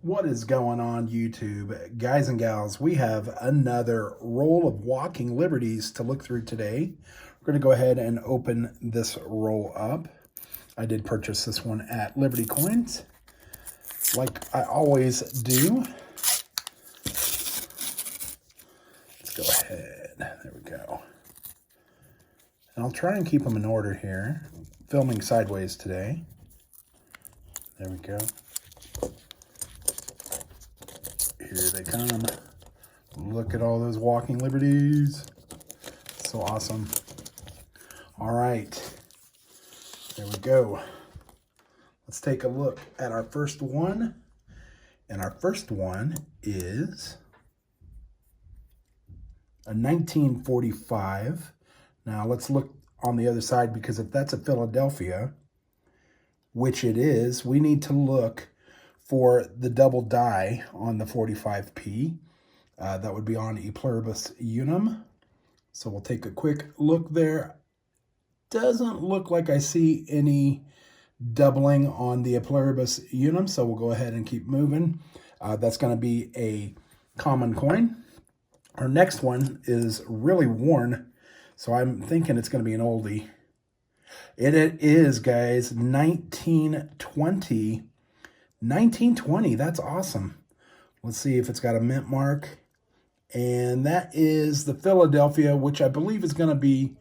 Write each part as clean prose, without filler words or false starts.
What is going on YouTube? Guys and gals, we have another roll of Walking Liberties to look through today. We're going to go ahead and open this roll up. I did purchase this one at Liberty Coins, like I always do. Let's go ahead. There we go. And I'll try and keep them in order here. Filming sideways today. There we go. Here they come. Look at all those Walking Liberties. So awesome. All right. There we go. Let's take a look at our first one. And our first one is a 1945. Now let's look on the other side, because if that's a Philadelphia, which it is, we need to look for the double die on the 45p. That would be on E Pluribus Unum. So we'll take a quick look there. Doesn't look like I see any doubling on the E Pluribus Unum, so we'll go ahead and keep moving. That's going to be a common coin. Our next one is really worn, so I'm thinking it's going to be an oldie. It is, guys, 1920. 1920, that's awesome. Let's see if it's got a mint mark. And that is the Philadelphia, which I believe is going to be,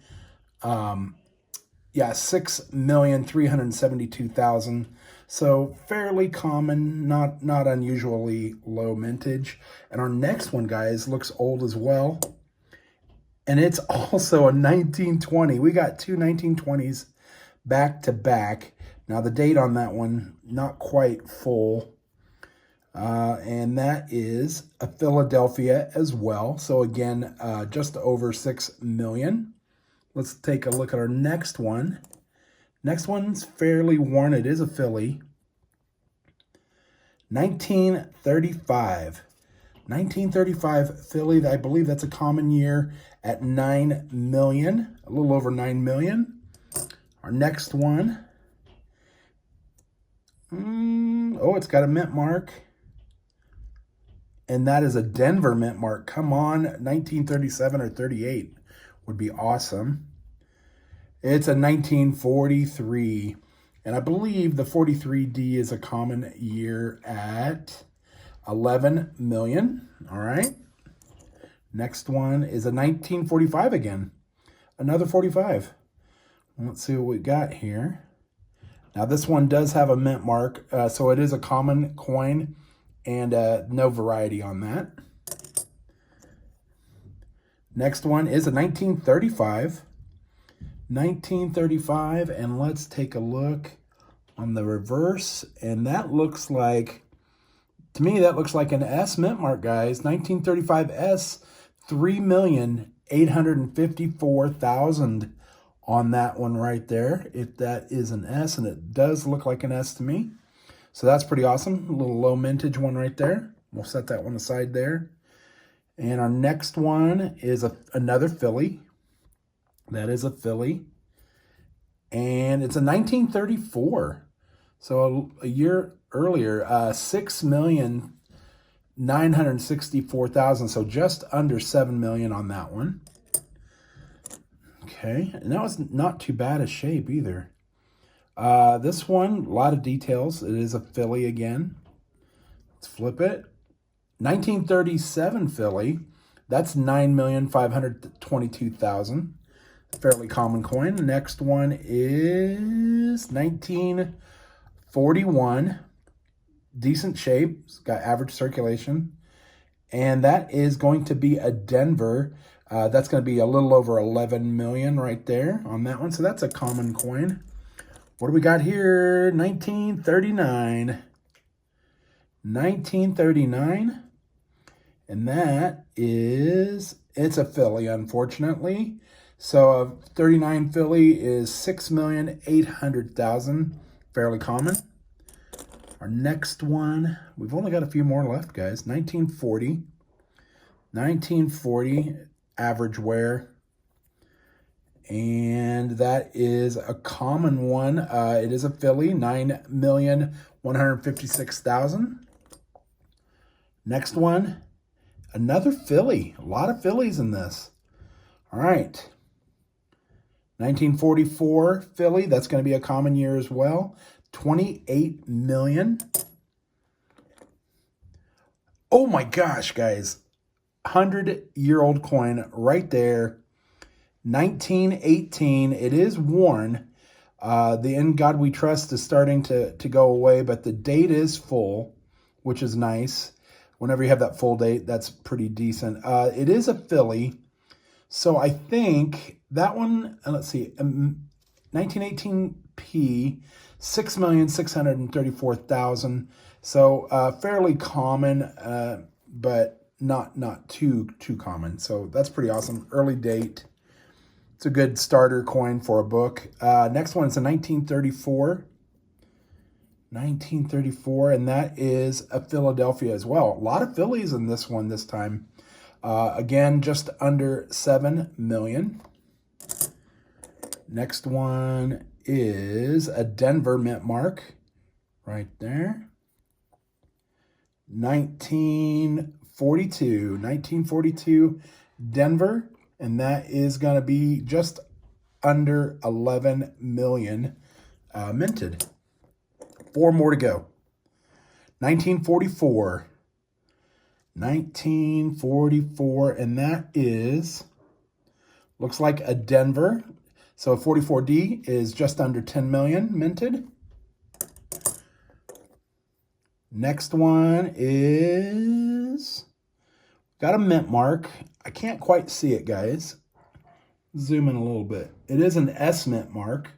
6,372,000. So fairly common, not unusually low mintage. And our next one, guys, looks old as well. And it's also a 1920. We got two 1920s back to back. Now the date on that one, not quite full. And that is a Philadelphia as well. So again, just over 6 million. Let's take a look at our next one. Next one's fairly worn. It is a Philly. 1935. 1935 Philly. I believe that's a common year at 9 million. A little over 9 million. Our next one. Oh, it's got a mint mark. And that is a Denver mint mark. Come on, 1937 or 38 would be awesome. It's a 1943. And I believe the 43D is a common year at 11 million. All right. Next one is a 1945 again. Another 45. Let's see what we got here. Now this one does have a mint mark, so it is a common coin, and no variety on that. Next one is a 1935. 1935, and let's take a look on the reverse, and that looks like, to me, that looks like an S mint mark, guys. 1935 S, 3,854,000 on that one right there, if that is an S, and it does look like an S to me. So that's pretty awesome. A little low mintage one right there. We'll set that one aside there. And our next one is another Philly. That is a Philly. And it's a 1934. So a year earlier, 6,964,000. So just under 7 million on that one. Okay, and that was not too bad a shape either. This one, a lot of details. It is a Philly again. Let's flip it. 1937 Philly. That's 9,522,000. Fairly common coin. The next one is 1941. Decent shape. It's got average circulation. And that is going to be a Denver. That's going to be a little over 11 million right there on that one. So that's a common coin. What do we got here? 1939. 1939. And that is, it's a Philly, unfortunately. So a 39 Philly is 6,800,000. Fairly common. Our next one, we've only got a few more left, guys. 1940. 1940. Average wear, and that is a common one. It is a Philly, 9,156,000. Next one, another Philly. A lot of Phillies in this. All right. 1944 Philly. That's going to be a common year as well. 28 million. Oh my gosh, guys. 100-year-old coin right there. 1918. It is worn. The In God We Trust is starting to go away, but the date is full, which is nice. Whenever you have that full date, that's pretty decent. It is a Philly. So I think that one, let's see, 1918P, 6,634,000. So fairly common, but not too common. So that's pretty awesome. Early date. It's a good starter coin for a book. Next one is a 1934. 1934, and that is a Philadelphia as well. A lot of Phillies in this one this time. Again, just under 7 million. Next one is a Denver mint mark right there. 1942 Denver, and that is going to be just under 11 million minted. 4 more to go. 1944. 1944, and that is, looks like a Denver. So 44D is just under 10 million minted. Next one is, got a mint mark. I can't quite see it, guys. Zoom in a little bit. It is an S mint mark.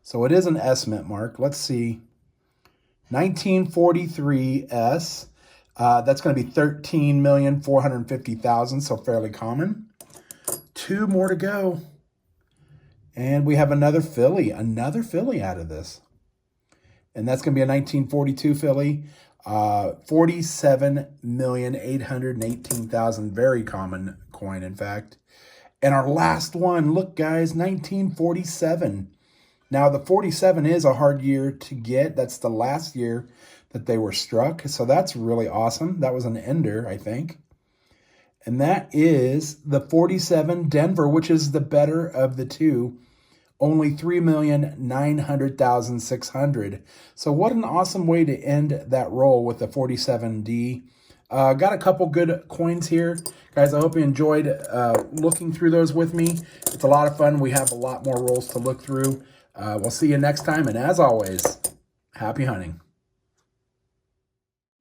So it is an S mint mark. Let's see. 1943 S. That's going to be 13,450,000, so fairly common. 2 more to go. And we have another Philly out of this. And that's going to be a 1942 Philly. 47,818,000, very common coin, in fact. And our last one, look, guys, 1947. Now, the 47 is a hard year to get. That's the last year that they were struck. So that's really awesome. That was an ender, I think. And that is the 47 Denver, which is the better of the two. Only 3,900,600. So what an awesome way to end that roll with the 47D. Got a couple good coins here. Guys, I hope you enjoyed looking through those with me. It's a lot of fun. We have a lot more rolls to look through. We'll see you next time. And as always, happy hunting.